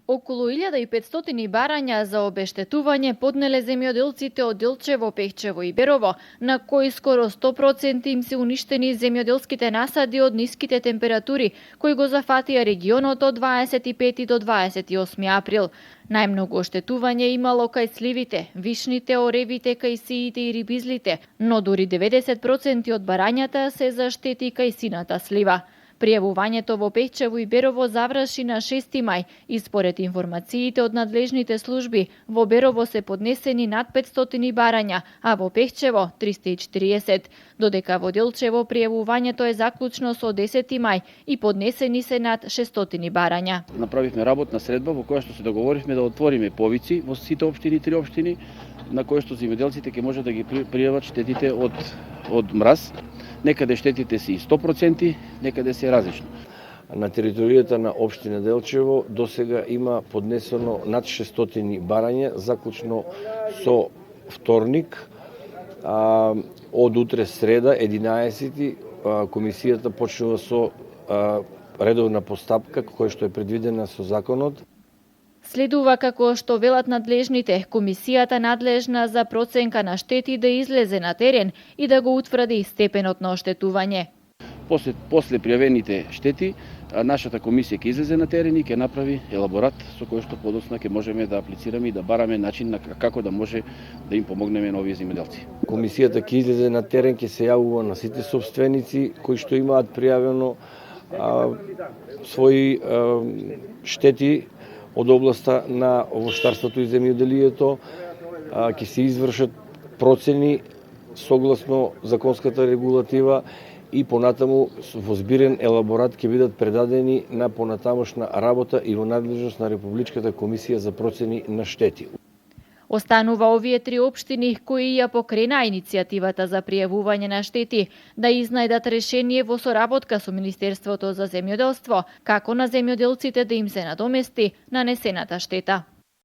Околу 1500 барања за обештетување поднеле земјоделците од Делчево, Пехчево и Берово, на кои скоро 100% им се уништени земјоделските насади од ниските температури, кои го зафатија регионот од 25 до 28 април. Најмногу оштетување имало кај сливите, вишните, оревите, кајсиите и рибизлите, но дури 90% од барањата се за штети кај сината слива. Пријавувањето во Пехчево и Берово заврши на 6 мај и според информациите од надлежните служби, во Берово се поднесени над 500 барања, а во Пехчево 340, додека во Делчево пријавувањето е заклучно со 10 мај и поднесени се над 600 барања. Направивме работна средба во која што се договоривме да отвориме повици во сите општини, 3 општини, на кои што земјоделците ќе може да ги пријават штетите од мраз. Некаде штетите се и 100%, некаде се различно. На територијата на општина Делчево досега има поднесено над 600 барања, заклучно со вторник. Од утре среда, 11. комисијата почнува со редовна постапка, која што е предвидена со законот. Следува, како што велат надлежните, комисијата надлежна за проценка на штети да излезе на терен и да го утврди степенот на оштетување. После пријавените штети, нашата комисија ќе излезе на терен и ќе направи елаборат со кој што подоцна ќе можеме да аплицираме и да бараме начин на како да може да им помогнеме на овие земјоделци. Комисијата ќе излезе на терен, ќе се јавува на сите сопственици кои што имаат пријавено своји штети од областа на овоштарството и земјоделието, ќе се извршат процени согласно законската регулатива и понатаму во збирен елаборат ќе бидат предадени на понатамошна работа и во надлежност на Републичката комисија за процени на штети. Останува овие 3 општини кои ја покрена иницијативата за пријавување на штети да изнајдат решение во соработка со Министерството за земјоделство, како на земјоделците да им се надомести нанесената штета.